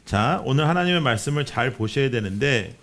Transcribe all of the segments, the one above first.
자, 오늘 하나님의 말씀을 잘 보셔야 되는데,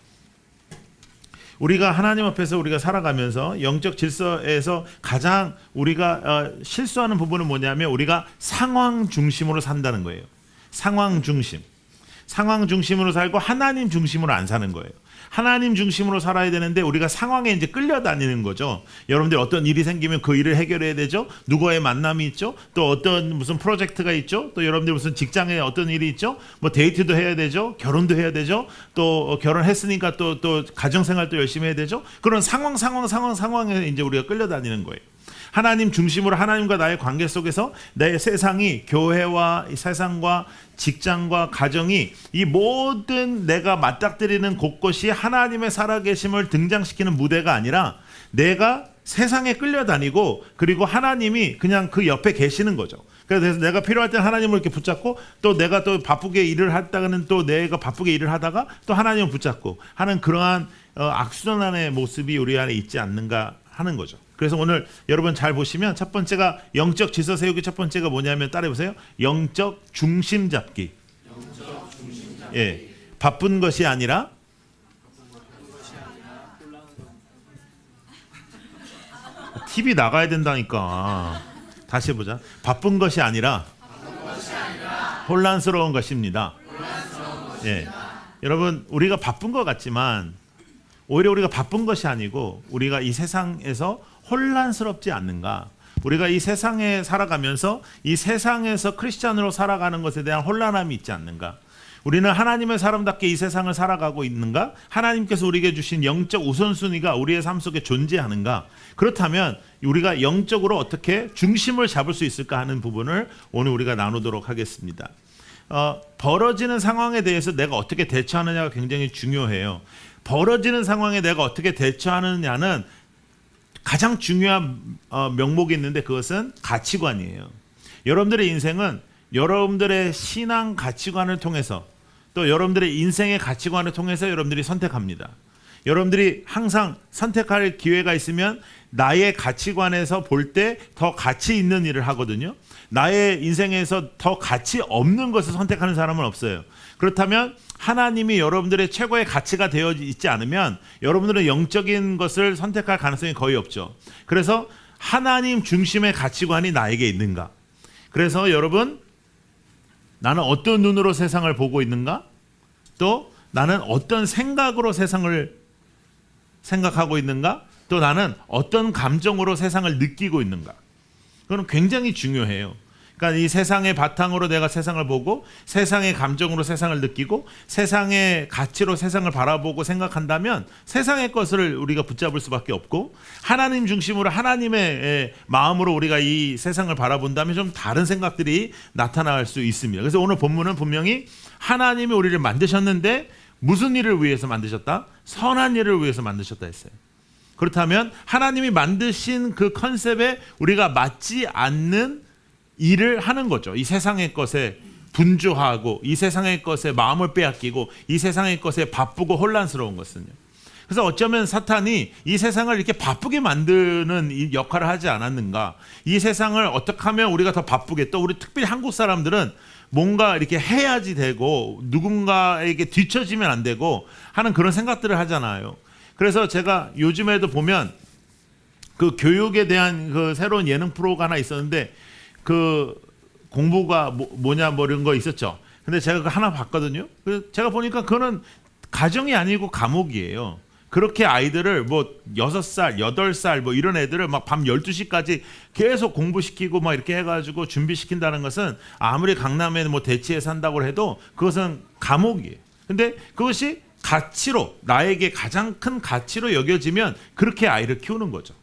우리가 하나님 앞에서 우리가 살아가면서 영적 질서에서 가장 우리가 실수하는 부분은 뭐냐면, 우리가 상황 중심으로 산다는 거예요. 상황 중심으로 살고 하나님 중심으로 안 사는 거예요. 하나님 중심으로 살아야 되는데 우리가 상황에 이제 끌려다니는 거죠. 여러분들 어떤 일이 생기면 그 일을 해결해야 되죠. 누구와의 만남이 있죠. 또 어떤 무슨 프로젝트가 있죠. 또 여러분들 무슨 직장에 어떤 일이 있죠. 뭐 데이트도 해야 되죠. 결혼도 해야 되죠. 또 결혼했으니까 또 가정생활도 열심히 해야 되죠. 그런 상황에 이제 우리가 끌려다니는 거예요. 하나님 중심으로 하나님과 나의 관계 속에서 내 세상이, 교회와 세상과 직장과 가정이, 이 모든 내가 맞닥뜨리는 곳곳이 하나님의 살아계심을 등장시키는 무대가 아니라 내가 세상에 끌려다니고, 그리고 하나님이 그냥 그 옆에 계시는 거죠. 그래서 내가 필요할 때 하나님을 이렇게 붙잡고, 또 내가 또 바쁘게 일을 하다가는 또 내가 바쁘게 일을 하다가 또 하나님을 붙잡고 하는 그러한 악순환의 모습이 우리 안에 있지 않는가 하는 거죠. 그래서 오늘 여러분 잘 보시면 첫 번째가 영적 질서 세우기, 첫 번째가 뭐냐면 따라해 보세요. 영적 중심 잡기. 예, 바쁜 것이 아니라 TV 나가야 된다니까. 다시 해보자. 바쁜 것이 아니라 혼란스러운 것입니다. 예, 여러분 우리가 바쁜 것 같지만 오히려 우리가 바쁜 것이 아니고 우리가 이 세상에서 혼란스럽지 않는가? 우리가 이 세상에 살아가면서 이 세상에서 크리스찬으로 살아가는 것에 대한 혼란함이 있지 않는가? 우리는 하나님의 사람답게 이 세상을 살아가고 있는가? 하나님께서 우리에게 주신 영적 우선순위가 우리의 삶 속에 존재하는가? 그렇다면 우리가 영적으로 어떻게 중심을 잡을 수 있을까 하는 부분을 오늘 우리가 나누도록 하겠습니다. 벌어지는 상황에 대해서 내가 어떻게 대처하느냐가 굉장히 중요해요. 벌어지는 상황에 내가 어떻게 대처하느냐는 가장 중요한 명목이 있는데, 그것은 가치관이에요. 여러분들의 인생은 여러분들의 신앙 가치관을 통해서, 또 여러분들의 인생의 가치관을 통해서 여러분들이 선택합니다. 여러분들이 항상 선택할 기회가 있으면 나의 가치관에서 볼 때 더 가치 있는 일을 하거든요. 나의 인생에서 더 가치 없는 것을 선택하는 사람은 없어요. 그렇다면 하나님이 여러분들의 최고의 가치가 되어 있지 않으면 여러분들은 영적인 것을 선택할 가능성이 거의 없죠. 그래서 하나님 중심의 가치관이 나에게 있는가? 그래서 여러분, 나는 어떤 눈으로 세상을 보고 있는가? 또 나는 어떤 생각으로 세상을 생각하고 있는가? 또 나는 어떤 감정으로 세상을 느끼고 있는가? 그건 굉장히 중요해요. 그러니까 이 세상의 바탕으로 내가 세상을 보고, 세상의 감정으로 세상을 느끼고, 세상의 가치로 세상을 바라보고 생각한다면 세상의 것을 우리가 붙잡을 수밖에 없고, 하나님 중심으로 하나님의 마음으로 우리가 이 세상을 바라본다면 좀 다른 생각들이 나타날 수 있습니다. 그래서 오늘 본문은 분명히 하나님이 우리를 만드셨는데 무슨 일을 위해서 만드셨다? 선한 일을 위해서 만드셨다 했어요. 그렇다면 하나님이 만드신 그 컨셉에 우리가 맞지 않는 일을 하는 거죠. 이 세상의 것에 분주하고, 이 세상의 것에 마음을 빼앗기고, 이 세상의 것에 바쁘고 혼란스러운 것은요. 그래서 어쩌면 사탄이 이 세상을 이렇게 바쁘게 만드는 이 역할을 하지 않았는가? 이 세상을 어떻게 하면 우리가 더 바쁘게, 또 우리 특별히 한국 사람들은 뭔가 이렇게 해야지 되고 누군가에게 뒤처지면 안 되고 하는 그런 생각들을 하잖아요. 그래서 제가 요즘에도 보면 그 교육에 대한 그 새로운 예능 프로가 하나 있었는데, 그 공부가 뭐냐 뭐 이런 거 있었죠. 근데 제가 그거 하나 봤거든요. 그래서 제가 보니까 그거는 가정이 아니고 감옥이에요. 그렇게 아이들을 뭐 6살, 8살 뭐 이런 애들을 막 밤 12시까지 계속 공부시키고 막 이렇게 해가지고 준비시킨다는 것은 아무리 강남에 뭐 대치에 산다고 해도 그것은 감옥이에요. 근데 그것이 가치로, 나에게 가장 큰 가치로 여겨지면 그렇게 아이를 키우는 거죠.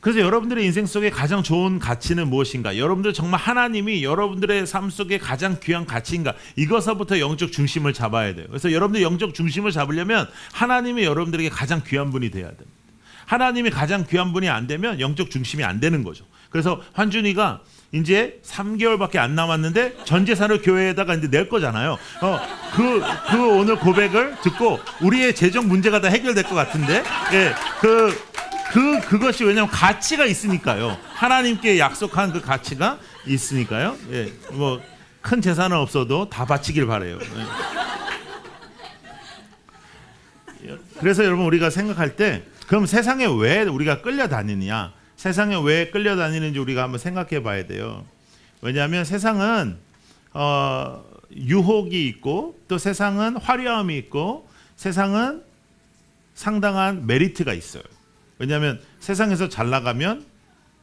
그래서 여러분들의 인생 속에 가장 좋은 가치는 무엇인가? 여러분들 정말 하나님이 여러분들의 삶 속에 가장 귀한 가치인가? 이것서부터 영적 중심을 잡아야 돼요. 그래서 여러분들 영적 중심을 잡으려면 하나님이 여러분들에게 가장 귀한 분이 돼야 됩니다. 하나님이 가장 귀한 분이 안 되면 영적 중심이 안 되는 거죠. 그래서 환준이가 이제 3개월밖에 안 남았는데 전 재산을 교회에다가 이제 낼 거잖아요. 그 오늘 고백을 듣고 우리의 재정 문제가 다 해결될 것 같은데, 예, 그것이 왜냐하면 가치가 있으니까요. 하나님께 약속한 그 가치가 있으니까요. 예, 뭐 큰 재산은 없어도 다 바치길 바래요. 그래서 여러분 우리가 생각할 때 그럼 세상에 왜 우리가 끌려다니느냐? 세상에 왜 끌려다니는지 우리가 한번 생각해 봐야 돼요. 왜냐하면 세상은 유혹이 있고 또 세상은 화려함이 있고 세상은 상당한 메리트가 있어요. 왜냐하면 세상에서 잘 나가면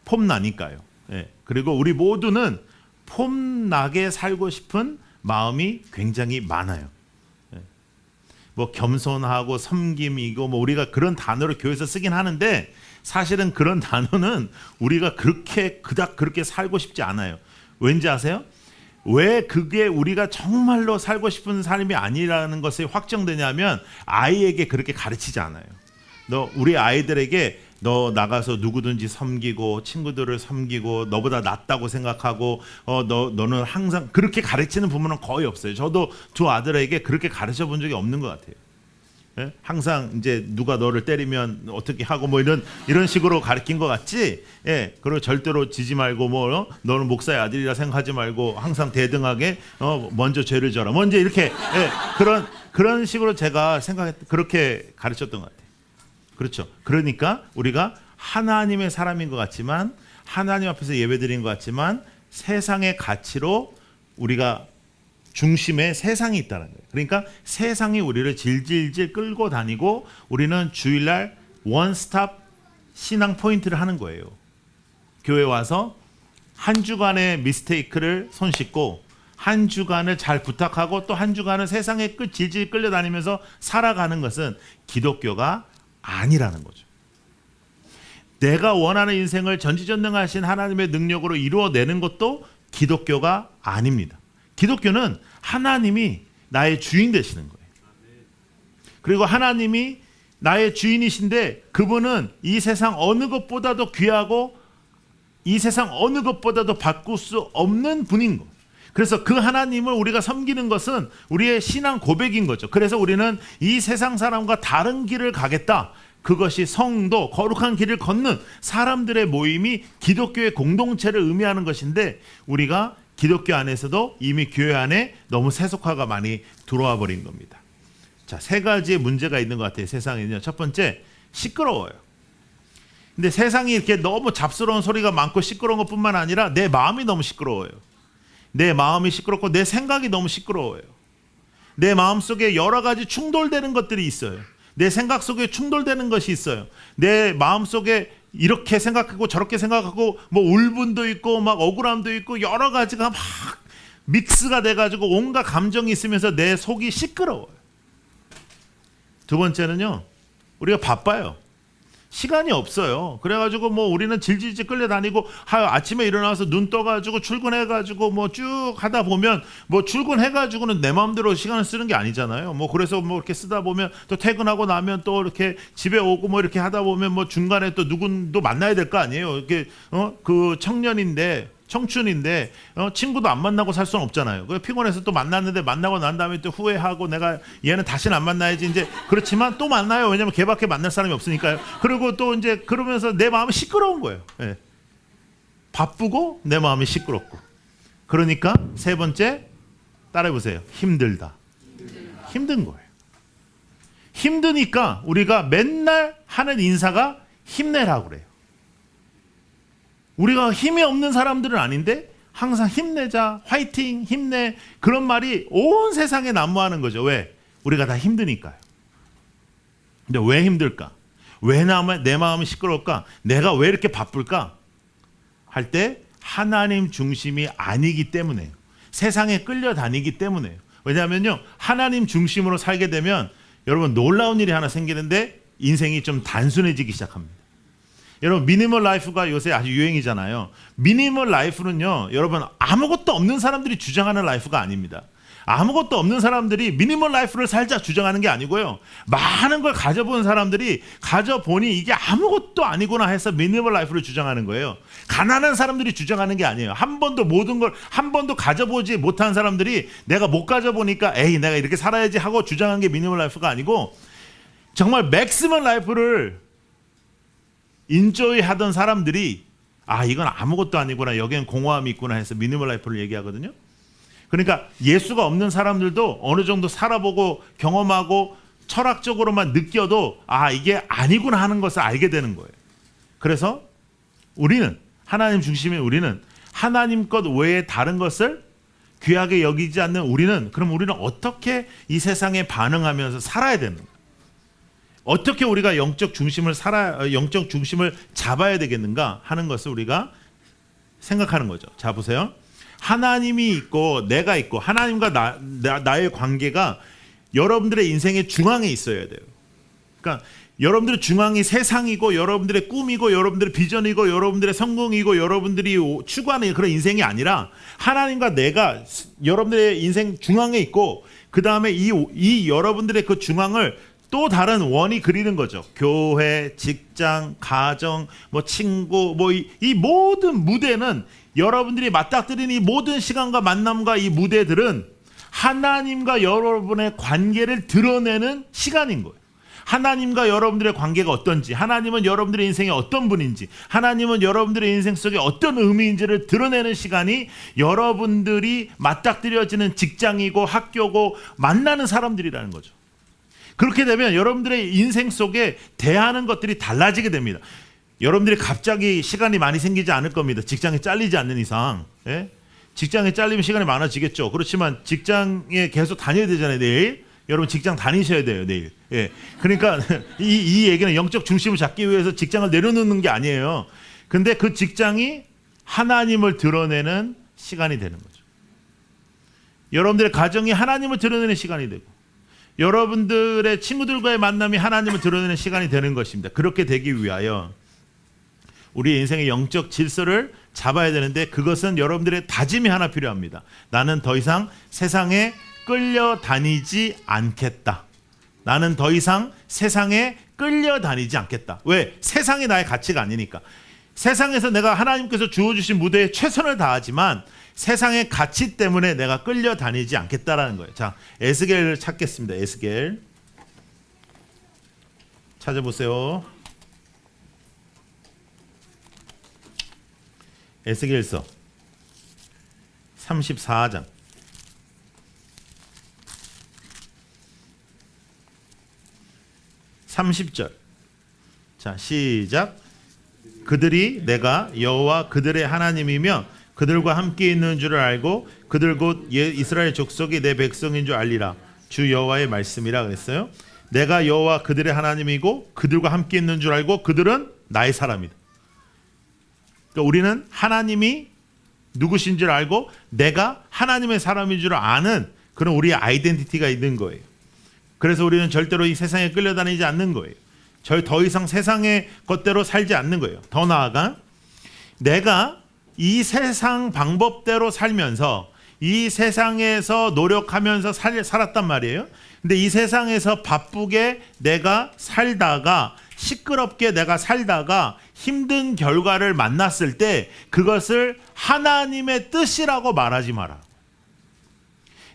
폼나니까요. 예. 그리고 우리 모두는 폼나게 살고 싶은 마음이 굉장히 많아요. 예. 뭐 겸손하고 섬김이고 뭐 우리가 그런 단어를 교회에서 쓰긴 하는데 사실은 그런 단어는 우리가 그렇게 그닥 그렇게 살고 싶지 않아요. 왠지 아세요? 왜 그게 우리가 정말로 살고 싶은 삶이 아니라는 것이 확정되냐면 아이에게 그렇게 가르치지 않아요. 우리 아이들에게 너 나가서 누구든지 섬기고 친구들을 섬기고 너보다 낫다고 생각하고 너는 항상 그렇게 가르치는 부모는 거의 없어요. 저도 두 아들에게 그렇게 가르쳐 본 적이 없는 것 같아요. 예? 항상 이제 누가 너를 때리면 어떻게 하고 뭐 이런 식으로 가르친 것 같지. 예. 그리고 절대로 지지 말고 뭐 너는 목사의 아들이라 생각하지 말고 항상 대등하게 먼저 죄를 져라. 먼저 이렇게 예. 그런 식으로 제가 그렇게 가르쳤던 것 같아요. 그렇죠. 그러니까 우리가 하나님의 사람인 것 같지만 하나님 앞에서 예배드린 것 같지만 세상의 가치로 우리가 중심에 세상이 있다는 거예요. 그러니까 세상이 우리를 질질질 끌고 다니고 우리는 주일날 원스톱 신앙 포인트를 하는 거예요. 교회 와서 한 주간의 미스테이크를 손씻고 한 주간을 잘 부탁하고 또 한 주간을 세상의 끝 질질 끌려다니면서 살아가는 것은 기독교가 아니라는 거죠. 내가 원하는 인생을 전지전능하신 하나님의 능력으로 이루어내는 것도 기독교가 아닙니다. 기독교는 하나님이 나의 주인 되시는 거예요. 그리고 하나님이 나의 주인이신데 그분은 이 세상 어느 것보다도 귀하고 이 세상 어느 것보다도 바꿀 수 없는 분인 거예요. 그래서 그 하나님을 우리가 섬기는 것은 우리의 신앙 고백인 거죠. 그래서 우리는 이 세상 사람과 다른 길을 가겠다. 그것이 성도, 거룩한 길을 걷는 사람들의 모임이 기독교의 공동체를 의미하는 것인데 우리가 기독교 안에서도 이미 교회 안에 너무 세속화가 많이 들어와 버린 겁니다. 자, 세 가지의 문제가 있는 것 같아요. 세상에는요. 첫 번째, 시끄러워요. 근데 세상이 이렇게 너무 잡스러운 소리가 많고 시끄러운 것뿐만 아니라 내 마음이 너무 시끄러워요. 내 마음이 시끄럽고 내 생각이 너무 시끄러워요. 내 마음 속에 여러 가지 충돌되는 것들이 있어요. 내 생각 속에 충돌되는 것이 있어요. 내 마음 속에 이렇게 생각하고 저렇게 생각하고 뭐 울분도 있고 막 억울함도 있고 여러 가지가 막 믹스가 돼가지고 온갖 감정이 있으면서 내 속이 시끄러워요. 두 번째는요, 우리가 바빠요. 시간이 없어요. 그래가지고 뭐 우리는 질질질 끌려다니고 아침에 일어나서 눈 떠가지고 출근해가지고 뭐 쭉 하다 보면 뭐 출근해가지고는 내 마음대로 시간을 쓰는 게 아니잖아요. 뭐 그래서 뭐 이렇게 쓰다 보면 또 퇴근하고 나면 또 이렇게 집에 오고 뭐 이렇게 하다 보면 뭐 중간에 또 누군도 만나야 될 거 아니에요. 이렇게 그 청춘인데 친구도 안 만나고 살 수는 없잖아요. 피곤해서 또 만났는데 만나고 난 다음에 또 후회하고 내가 얘는 다시는 안 만나야지 이제 그렇지만 또 만나요. 왜냐면 걔밖에 만날 사람이 없으니까요. 그리고 또 이제 그러면서 내 마음이 시끄러운 거예요. 예. 바쁘고 내 마음이 시끄럽고. 그러니까 세 번째 따라해 보세요. 힘들다. 힘든 거예요. 힘드니까 우리가 맨날 하는 인사가 힘내라고 그래요. 우리가 힘이 없는 사람들은 아닌데 항상 힘내자, 화이팅, 힘내 그런 말이 온 세상에 난무하는 거죠. 왜? 우리가 다 힘드니까요. 근데 왜 힘들까? 왜 내 마음이 시끄러울까? 내가 왜 이렇게 바쁠까? 할 때 하나님 중심이 아니기 때문에요. 세상에 끌려다니기 때문에요. 왜냐하면요, 하나님 중심으로 살게 되면 여러분 놀라운 일이 하나 생기는데 인생이 좀 단순해지기 시작합니다. 여러분 미니멀 라이프가 요새 아주 유행이잖아요. 미니멀 라이프는요, 여러분 아무것도 없는 사람들이 주장하는 라이프가 아닙니다. 아무것도 없는 사람들이 미니멀 라이프를 살자 주장하는 게 아니고요. 많은 걸 가져본 사람들이 가져보니 이게 아무것도 아니구나 해서 미니멀 라이프를 주장하는 거예요. 가난한 사람들이 주장하는 게 아니에요. 한 번도 가져보지 못한 사람들이 내가 못 가져보니까 에이 내가 이렇게 살아야지 하고 주장한 게 미니멀 라이프가 아니고 정말 맥시멀 라이프를 인조이 하던 사람들이 이건 아무것도 아니구나, 여기엔 공허함이 있구나 해서 미니멀 라이프를 얘기하거든요. 그러니까 예수가 없는 사람들도 어느 정도 살아보고 경험하고 철학적으로만 느껴도 아, 이게 아니구나 하는 것을 알게 되는 거예요. 그래서 우리는 하나님 중심의 우리는 하나님 것 외에 다른 것을 귀하게 여기지 않는 우리는 그럼 우리는 어떻게 이 세상에 반응하면서 살아야 되는 거예요? 어떻게 우리가 영적 중심을 잡아야 되겠는가 하는 것을 우리가 생각하는 거죠. 자, 보세요. 하나님이 있고 내가 있고 하나님과 나의 관계가 여러분들의 인생의 중앙에 있어야 돼요. 그러니까 여러분들의 중앙이 세상이고 여러분들의 꿈이고 여러분들의 비전이고 여러분들의 성공이고 여러분들이 추구하는 그런 인생이 아니라 하나님과 내가 여러분들의 인생 중앙에 있고 그 다음에 이 여러분들의 그 중앙을 또 다른 원이 그리는 거죠. 교회, 직장, 가정, 뭐 친구, 뭐 이 모든 무대는 여러분들이 맞닥뜨리는 이 모든 시간과 만남과 이 무대들은 하나님과 여러분의 관계를 드러내는 시간인 거예요. 하나님과 여러분들의 관계가 어떤지, 하나님은 여러분들의 인생에 어떤 분인지, 하나님은 여러분들의 인생 속에 어떤 의미인지를 드러내는 시간이 여러분들이 맞닥뜨려지는 직장이고 학교고 만나는 사람들이라는 거죠. 그렇게 되면 여러분들의 인생 속에 대하는 것들이 달라지게 됩니다. 여러분들이 갑자기 시간이 많이 생기지 않을 겁니다. 직장에 잘리지 않는 이상. 예? 직장에 잘리면 시간이 많아지겠죠. 그렇지만 직장에 계속 다녀야 되잖아요. 내일. 여러분 직장 다니셔야 돼요. 내일. 예. 그러니까 이 얘기는 영적 중심을 잡기 위해서 직장을 내려놓는 게 아니에요. 근데 그 직장이 하나님을 드러내는 시간이 되는 거죠. 여러분들의 가정이 하나님을 드러내는 시간이 되고 여러분들의 친구들과의 만남이 하나님을 드러내는 시간이 되는 것입니다. 그렇게 되기 위하여 우리 인생의 영적 질서를 잡아야 되는데 그것은 여러분들의 다짐이 하나 필요합니다. 나는 더 이상 세상에 끌려다니지 않겠다. 나는 더 이상 세상에 끌려다니지 않겠다. 왜? 세상이 나의 가치가 아니니까. 세상에서 내가 하나님께서 주어주신 무대에 최선을 다하지만 세상의 가치 때문에 내가 끌려다니지 않겠다라는 거예요. 자, 에스겔을 찾겠습니다. 에스겔 찾아보세요. 에스겔서 34장 30절. 자, 시작. 그들이 내가 여호와 그들의 하나님이며 그들과 함께 있는 줄을 알고 그들 곧 이스라엘 족속이 내 백성인 줄 알리라. 주 여호와의 말씀이라 그랬어요. 내가 여호와 그들의 하나님이고 그들과 함께 있는 줄 알고 그들은 나의 사람이다. 그러니까 우리는 하나님이 누구신 줄 알고 내가 하나님의 사람인 줄 아는 그런 우리의 아이덴티티가 있는 거예요. 그래서 우리는 절대로 이 세상에 끌려다니지 않는 거예요. 더 이상 세상의 것대로 살지 않는 거예요. 더 나아가 내가 이 세상 방법대로 살면서 이 세상에서 노력하면서 살았단 말이에요. 근데 이 세상에서 바쁘게 내가 살다가 시끄럽게 내가 살다가 힘든 결과를 만났을 때 그것을 하나님의 뜻이라고 말하지 마라.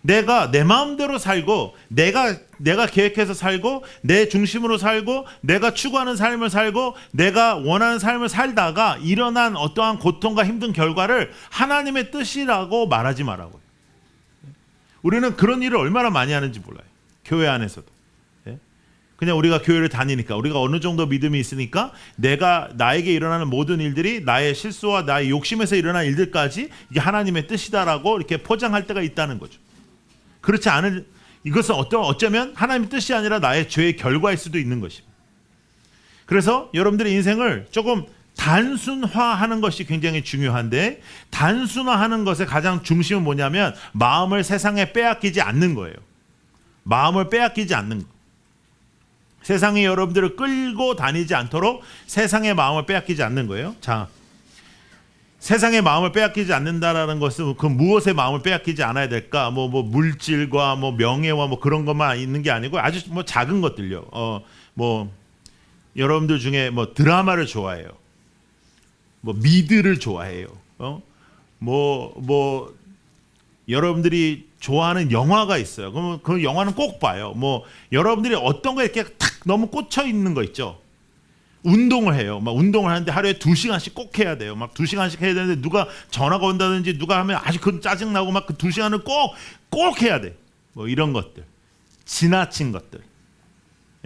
내가 내 마음대로 살고 내가 계획해서 살고 내 중심으로 살고 내가 추구하는 삶을 살고 내가 원하는 삶을 살다가 일어난 어떠한 고통과 힘든 결과를 하나님의 뜻이라고 말하지 말라고요. 우리는 그런 일을 얼마나 많이 하는지 몰라요. 교회 안에서도. 그냥 우리가 교회를 다니니까 우리가 어느 정도 믿음이 있으니까 나에게 일어나는 모든 일들이 나의 실수와 나의 욕심에서 일어난 일들까지 이게 하나님의 뜻이다라고 이렇게 포장할 때가 있다는 거죠. 그렇지 않은 이것은 어쩌면 하나님의 뜻이 아니라 나의 죄의 결과일 수도 있는 것입니다. 그래서 여러분들의 인생을 조금 단순화하는 것이 굉장히 중요한데 단순화하는 것의 가장 중심은 뭐냐면 마음을 세상에 빼앗기지 않는 거예요. 마음을 빼앗기지 않는 거. 세상이 여러분들을 끌고 다니지 않도록 세상의 마음을 빼앗기지 않는 거예요. 자, 세상의 마음을 빼앗기지 않는다라는 것은 그 무엇의 마음을 빼앗기지 않아야 될까? 뭐 물질과 뭐 명예와 뭐 그런 것만 있는 게 아니고 아주 뭐 작은 것들요. 뭐 여러분들 중에 뭐 드라마를 좋아해요. 뭐 미드를 좋아해요. 뭐 여러분들이 좋아하는 영화가 있어요. 그러면 그 영화는 꼭 봐요. 뭐 여러분들이 어떤 거에 이렇게 탁 너무 꽂혀 있는 거 있죠. 운동을 해요. 막 운동을 하는데 하루에 2시간씩 꼭 해야 돼요. 막 2시간씩 해야 되는데 누가 전화가 온다든지 누가 하면 아주 그 짜증 나고 막 그 2시간을 꼭 해야 돼. 뭐 이런 것들, 지나친 것들.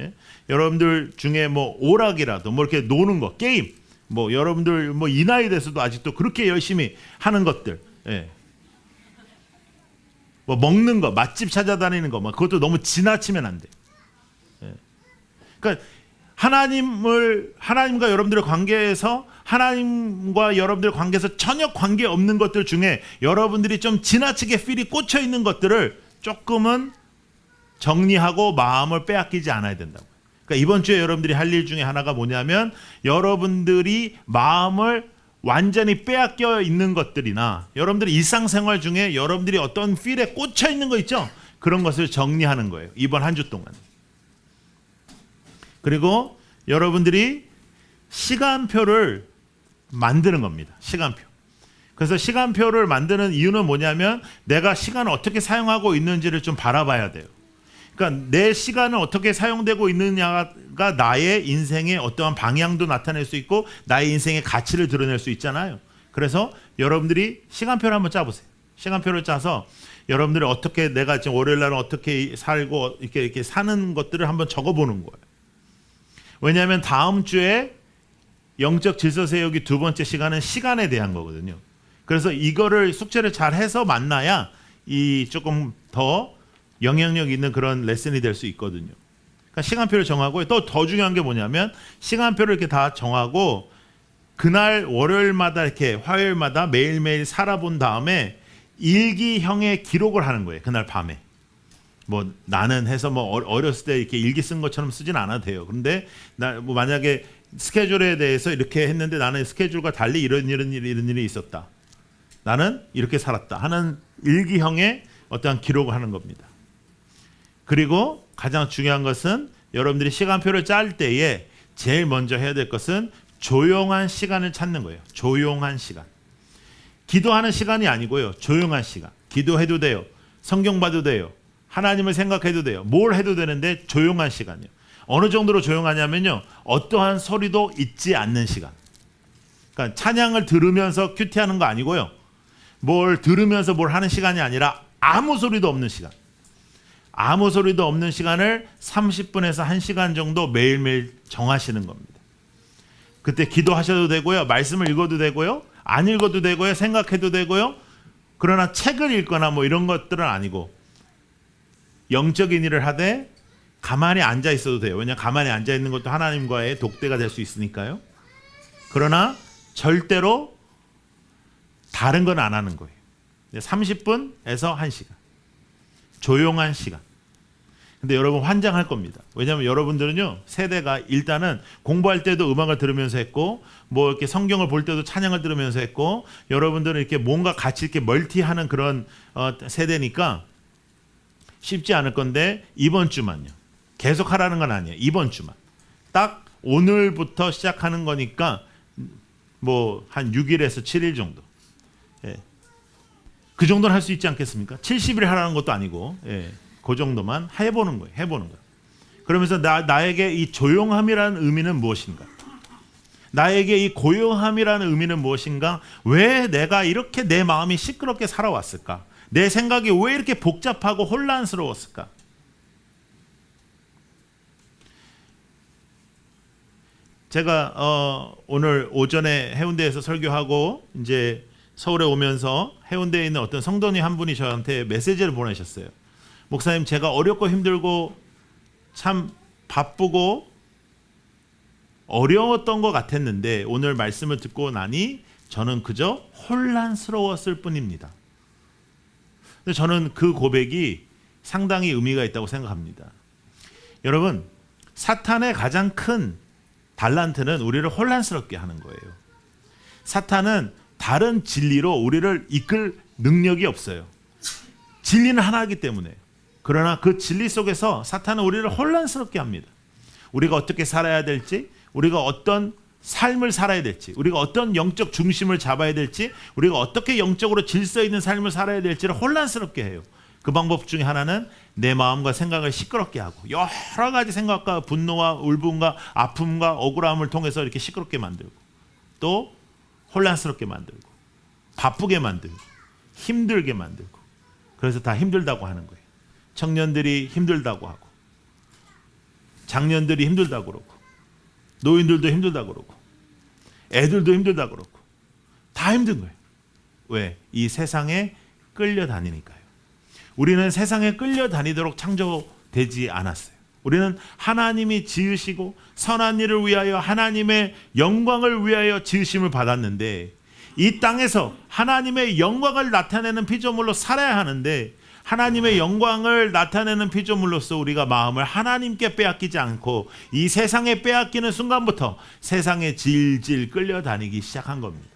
예? 여러분들 중에 뭐 오락이라도 뭐 이렇게 노는 거, 게임, 뭐 여러분들 뭐 이 나이 돼서도 아직도 그렇게 열심히 하는 것들. 예. 뭐 먹는 거, 맛집 찾아다니는 거, 뭐 그것도 너무 지나치면 안 돼. 예. 그러니까 하나님과 여러분들의 관계에서 하나님과 여러분들의 관계에서 전혀 관계 없는 것들 중에 여러분들이 좀 지나치게 필이 꽂혀 있는 것들을 조금은 정리하고 마음을 빼앗기지 않아야 된다고. 그러니까 이번 주에 여러분들이 할 일 중에 하나가 뭐냐면 여러분들이 마음을 완전히 빼앗겨 있는 것들이나 여러분들의 일상생활 중에 여러분들이 어떤 필에 꽂혀 있는 거 있죠? 그런 것을 정리하는 거예요. 이번 한 주 동안. 그리고 여러분들이 시간표를 만드는 겁니다. 시간표. 그래서 시간표를 만드는 이유는 뭐냐면 내가 시간을 어떻게 사용하고 있는지를 좀 바라봐야 돼요. 그러니까 내 시간은 어떻게 사용되고 있느냐가 나의 인생의 어떠한 방향도 나타낼 수 있고 나의 인생의 가치를 드러낼 수 있잖아요. 그래서 여러분들이 시간표를 한번 짜보세요. 시간표를 짜서 여러분들이 어떻게 내가 지금 월요일 날은 어떻게 살고 이렇게 사는 것들을 한번 적어보는 거예요. 왜냐하면 다음 주에 영적 질서 세우기 2번째 시간은 시간에 대한 거거든요. 그래서 이거를 숙제를 잘 해서 만나야 이 조금 더 영향력 있는 그런 레슨이 될 수 있거든요. 그러니까 시간표를 정하고 또 더 중요한 게 뭐냐면 시간표를 이렇게 다 정하고 그날 월요일마다 이렇게 화요일마다 매일매일 살아본 다음에 일기형의 기록을 하는 거예요. 그날 밤에. 뭐 나는 해서 뭐 어렸을 때 이렇게 일기 쓴 것처럼 쓰진 않아도 돼요. 그런데 나 뭐 만약에 스케줄에 대해서 이렇게 했는데 나는 스케줄과 달리 이런 일이 있었다. 나는 이렇게 살았다 하는 일기형의 어떠한 기록을 하는 겁니다. 그리고 가장 중요한 것은 여러분들이 시간표를 짤 때에 제일 먼저 해야 될 것은 조용한 시간을 찾는 거예요. 조용한 시간. 기도하는 시간이 아니고요. 조용한 시간. 기도해도 돼요. 성경 봐도 돼요. 하나님을 생각해도 돼요. 뭘 해도 되는데 조용한 시간이요. 어느 정도로 조용하냐면요. 어떠한 소리도 있지 않는 시간. 그러니까 찬양을 들으면서 큐티하는 거 아니고요. 뭘 들으면서 뭘 하는 시간이 아니라 아무 소리도 없는 시간. 아무 소리도 없는 시간을 30분에서 1시간 정도 매일매일 정하시는 겁니다. 그때 기도하셔도 되고요. 말씀을 읽어도 되고요. 안 읽어도 되고요. 생각해도 되고요. 그러나 책을 읽거나 뭐 이런 것들은 아니고 영적인 일을 하되 가만히 앉아 있어도 돼요. 왜냐하면 가만히 앉아 있는 것도 하나님과의 독대가 될 수 있으니까요. 그러나 절대로 다른 건 안 하는 거예요. 30분에서 1시간. 조용한 시간. 근데 여러분 환장할 겁니다. 왜냐하면 여러분들은요 세대가 일단은 공부할 때도 음악을 들으면서 했고 뭐 이렇게 성경을 볼 때도 찬양을 들으면서 했고 여러분들은 이렇게 뭔가 같이 이렇게 멀티하는 그런 세대니까 쉽지 않을 건데 이번 주만요. 계속 하라는 건 아니에요. 이번 주만. 딱 오늘부터 시작하는 거니까 뭐 한 6일에서 7일 정도. 예. 그 정도는 할 수 있지 않겠습니까? 70일 하라는 것도 아니고 예. 그 정도만 해보는 거예요. 해보는 거예요. 그러면서 나에게 이 조용함이라는 의미는 무엇인가? 나에게 이 고요함이라는 의미는 무엇인가? 왜 내가 이렇게 내 마음이 시끄럽게 살아왔을까? 내 생각이 왜 이렇게 복잡하고 혼란스러웠을까? 제가 오늘 오전에 해운대에서 설교하고 이제 서울에 오면서 해운대에 있는 어떤 성도님 한 분이 저한테 메시지를 보내셨어요. 목사님, 제가 어렵고 힘들고 참 바쁘고 어려웠던 것 같았는데 오늘 말씀을 듣고 나니 저는 그저 혼란스러웠을 뿐입니다. 근데 저는 그 고백이 상당히 의미가 있다고 생각합니다. 여러분, 사탄의 가장 큰 달란트는 우리를 혼란스럽게 하는 거예요. 사탄은 다른 진리로 우리를 이끌 능력이 없어요. 진리는 하나이기 때문에. 그러나 그 진리 속에서 사탄은 우리를 혼란스럽게 합니다. 우리가 어떻게 살아야 될지, 우리가 어떤 삶을 살아야 될지, 우리가 어떤 영적 중심을 잡아야 될지, 우리가 어떻게 영적으로 질서 있는 삶을 살아야 될지를 혼란스럽게 해요. 그 방법 중에 하나는 내 마음과 생각을 시끄럽게 하고 여러 가지 생각과 분노와 울분과 아픔과 억울함을 통해서 이렇게 시끄럽게 만들고 또 혼란스럽게 만들고 바쁘게 만들고 힘들게 만들고 그래서 다 힘들다고 하는 거예요. 청년들이 힘들다고 하고 장년들이 힘들다고 그러고 노인들도 힘들다고 그러고 애들도 힘들다고 그러고 다 힘든 거예요. 왜? 이 세상에 끌려다니니까요. 우리는 세상에 끌려다니도록 창조되지 않았어요. 우리는 하나님이 지으시고 선한 일을 위하여 하나님의 영광을 위하여 지으심을 받았는데 이 땅에서 하나님의 영광을 나타내는 피조물로 살아야 하는데 하나님의 영광을 나타내는 피조물로서 우리가 마음을 하나님께 빼앗기지 않고 이 세상에 빼앗기는 순간부터 세상에 질질 끌려다니기 시작한 겁니다.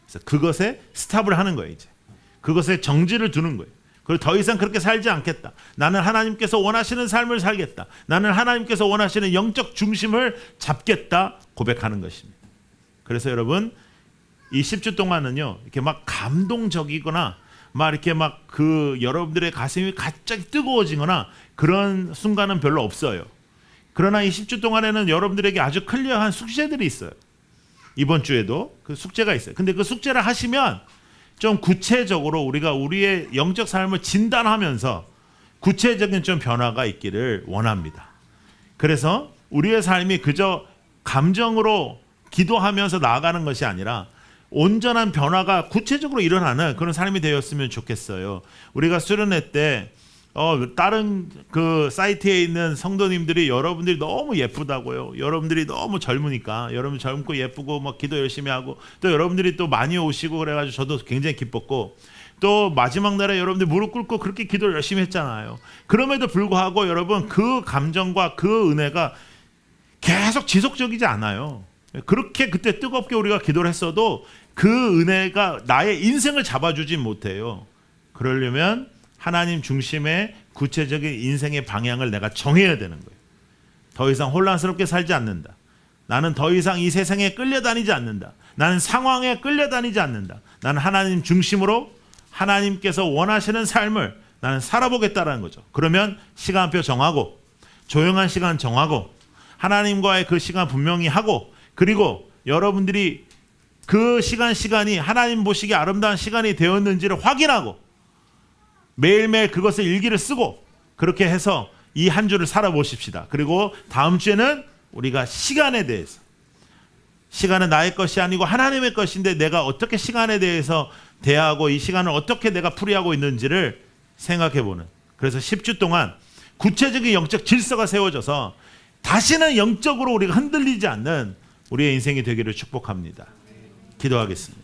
그래서 그것에 스탑을 하는 거예요. 이제 그것에 정지를 두는 거예요. 그리고 더 이상 그렇게 살지 않겠다. 나는 하나님께서 원하시는 삶을 살겠다. 나는 하나님께서 원하시는 영적 중심을 잡겠다 고백하는 것입니다. 그래서 여러분 이 10주 동안은요 이렇게 막 감동적이거나 막 이렇게 막 그 여러분들의 가슴이 갑자기 뜨거워지거나 그런 순간은 별로 없어요. 그러나 이 10주 동안에는 여러분들에게 아주 클리어한 숙제들이 있어요. 이번 주에도 그 숙제가 있어요. 근데 그 숙제를 하시면 좀 구체적으로 우리가 우리의 영적 삶을 진단하면서 구체적인 좀 변화가 있기를 원합니다. 그래서 우리의 삶이 그저 감정으로 기도하면서 나아가는 것이 아니라 온전한 변화가 구체적으로 일어나는 그런 삶이 되었으면 좋겠어요. 우리가 수련회 때 다른 그 사이트에 있는 성도님들이 여러분들이 너무 예쁘다고요. 여러분들이 너무 젊으니까 여러분 젊고 예쁘고 막 기도 열심히 하고 또 여러분들이 또 많이 오시고 그래가지고 저도 굉장히 기뻤고 또 마지막 날에 여러분들 무릎 꿇고 그렇게 기도를 열심히 했잖아요. 그럼에도 불구하고 여러분 그 감정과 그 은혜가 계속 지속적이지 않아요. 그렇게 그때 뜨겁게 우리가 기도를 했어도 그 은혜가 나의 인생을 잡아주지 못해요. 그러려면 하나님 중심의 구체적인 인생의 방향을 내가 정해야 되는 거예요. 더 이상 혼란스럽게 살지 않는다. 나는 더 이상 이 세상에 끌려다니지 않는다. 나는 상황에 끌려다니지 않는다. 나는 하나님 중심으로 하나님께서 원하시는 삶을 나는 살아보겠다라는 거죠. 그러면 시간표 정하고 조용한 시간 정하고 하나님과의 그 시간 분명히 하고 그리고 여러분들이 그 시간이 하나님 보시기에 아름다운 시간이 되었는지를 확인하고 매일매일 그것을 일기를 쓰고 그렇게 해서 이 한 주를 살아보십시다. 그리고 다음 주에는 우리가 시간에 대해서 시간은 나의 것이 아니고 하나님의 것인데 내가 어떻게 시간에 대해서 대하고 이 시간을 어떻게 내가 풀이하고 있는지를 생각해보는 그래서 10주 동안 구체적인 영적 질서가 세워져서 다시는 영적으로 우리가 흔들리지 않는 우리의 인생이 되기를 축복합니다. 기도하겠습니다.